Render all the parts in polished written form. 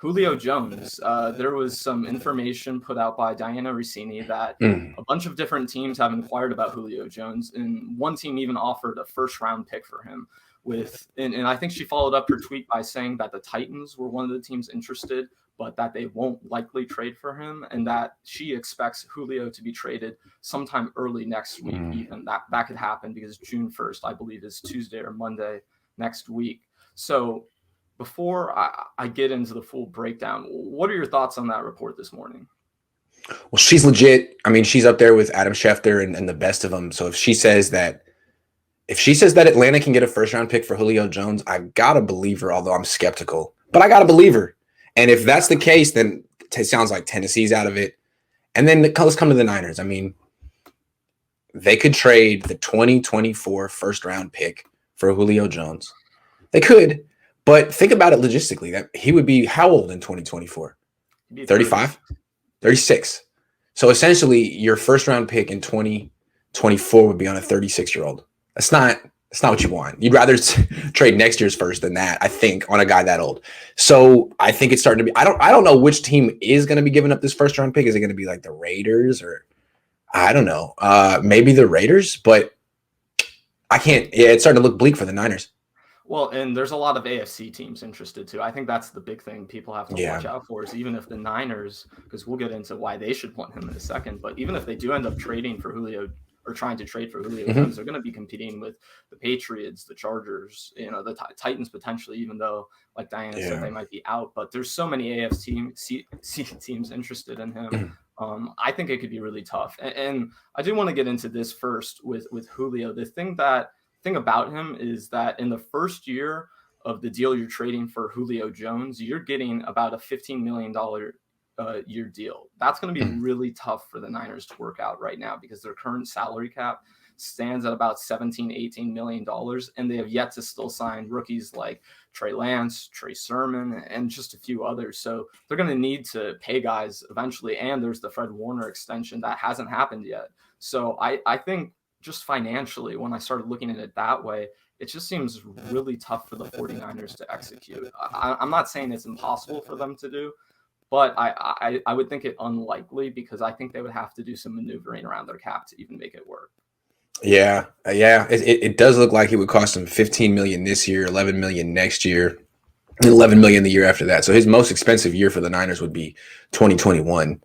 Julio Jones. There was some information put out by Diana Rossini that a bunch of different teams have inquired about Julio Jones, and one team even offered a first-round pick for him. And I think she followed up her tweet by saying that the Titans were one of the teams interested, but that they won't likely trade for him, and that she expects Julio to be traded sometime early next week. Even that could happen because June 1st, I believe, is Tuesday or Monday next week. So before I get into the full breakdown, what are your thoughts on that report this morning? Well, she's legit. I mean, she's up there with Adam Schefter and the best of them. So if she says that Atlanta can get a first round pick for Julio Jones, I gotta believe her, although I'm skeptical. But I gotta believe her. And if that's the case, then it sounds like Tennessee's out of it. And then let's come to the Niners. I mean, they could trade the 2024 first round pick for Julio Jones. They could. But think about it logistically. That he would be how old in 2024? 35? 36. So essentially, your first round pick in 2024 would be on a 36-year-old. That's not what you want. You'd rather trade next year's first than that, I think, on a guy that old. So I think it's starting to be. I don't know which team is going to be giving up this first round pick. Is it going to be like the Raiders or I don't know, maybe the Raiders? But I can't. Yeah, it's starting to look bleak for the Niners. Well, and there's a lot of AFC teams interested too. I think that's the big thing people have to watch out for is even if the Niners, because we'll get into why they should want him in a second, but even if they do end up trading for Julio or trying to trade for Julio Jones, they're going to be competing with the Patriots, the Chargers, the Titans potentially, even though, like Diana said, they might be out. But there's so many AFC teams interested in him. I think it could be really tough. And I do want to get into this first with Julio. The thing about him is that in the first year of the deal you're trading for Julio Jones, you're getting about a $15 million year deal. That's going to be really tough for the Niners to work out right now because their current salary cap stands at about $17-18 million, and they have yet to still sign rookies like Trey Lance, Trey Sermon, and just a few others. So they're going to need to pay guys eventually, and there's the Fred Warner extension that hasn't happened yet. So I think just financially, when I started looking at it that way, it just seems really tough for the 49ers to execute. I'm not saying it's impossible for them to do, but I would think it unlikely because I think they would have to do some maneuvering around their cap to even make it work. Yeah. It does look like it would cost him $15 million this year, $11 million next year, and $11 million the year after that. So his most expensive year for the Niners would be 2021.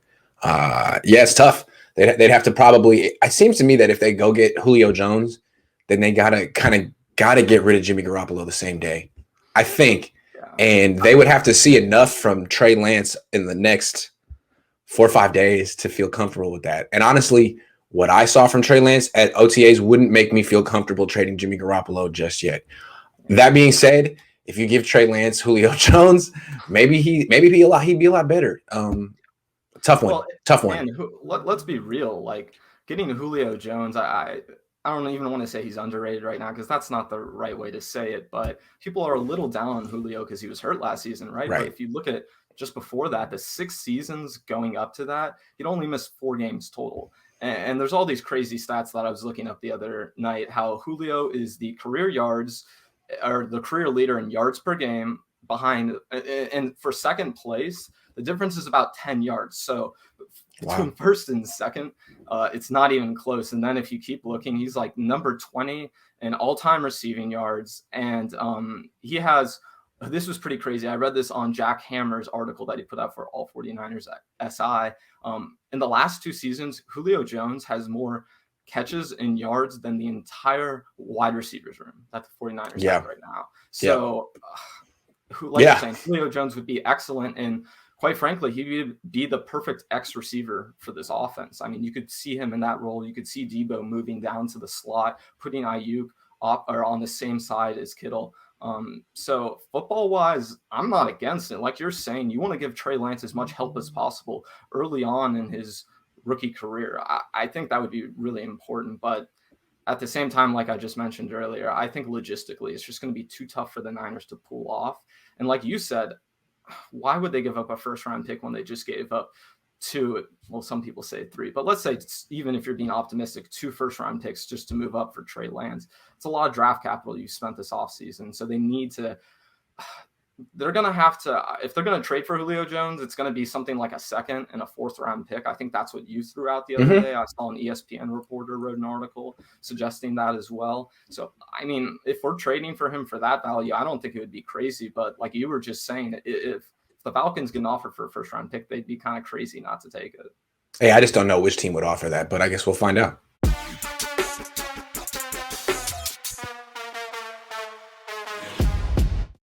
It's tough. They'd have to probably. It seems to me that if they go get Julio Jones, then they gotta get rid of Jimmy Garoppolo the same day, I think. And they would have to see enough from Trey Lance in the next 4 or 5 days to feel comfortable with that. And honestly, what I saw from Trey Lance at OTAs wouldn't make me feel comfortable trading Jimmy Garoppolo just yet. That being said, if you give Trey Lance Julio Jones, maybe he'd be a lot better. Tough one. Man, let's be real. Like getting Julio Jones, I don't even want to say he's underrated right now because that's not the right way to say it. But people are a little down on Julio because he was hurt last season, right? But if you look at just before that, the 6 seasons going up to that, he'd only missed 4 games total. And there's all these crazy stats that I was looking up the other night, how Julio is the career leader in yards per game behind, and for second place, the difference is about 10 yards. So between first and second, it's not even close. And then if you keep looking, he's like number 20 in all-time receiving yards. And he has, this was pretty crazy. I read this on Jack Hammer's article that he put out for All 49ers SI. In the last 2 seasons, Julio Jones has more catches and yards than the entire wide receivers room that the 49ers have right now. So you're saying, Julio Jones would be excellent. And quite frankly, he would be the perfect X receiver for this offense. I mean, you could see him in that role. You could see Debo moving down to the slot, putting Ayuk on the same side as Kittle. So football wise, I'm not against it. Like you're saying, you want to give Trey Lance as much help as possible early on in his rookie career. I think that would be really important. But at the same time, like I just mentioned earlier, I think logistically it's just going to be too tough for the Niners to pull off. And like you said, why would they give up a first round pick when they just gave up 2? Well, some people say 3, but let's say even if you're being optimistic, 2 first round picks just to move up for Trey Lance. It's a lot of draft capital you spent this offseason. So they need to they're going to have to, if they're going to trade for Julio Jones, it's going to be something like a second and a fourth round pick. I think that's what you threw out the other day. I saw an ESPN reporter wrote an article suggesting that as well. So, I mean, if we're trading for him for that value, I don't think it would be crazy. But like you were just saying, if the Falcons get an offer for a first round pick, they'd be kind of crazy not to take it. Hey, I just don't know which team would offer that, but I guess we'll find out.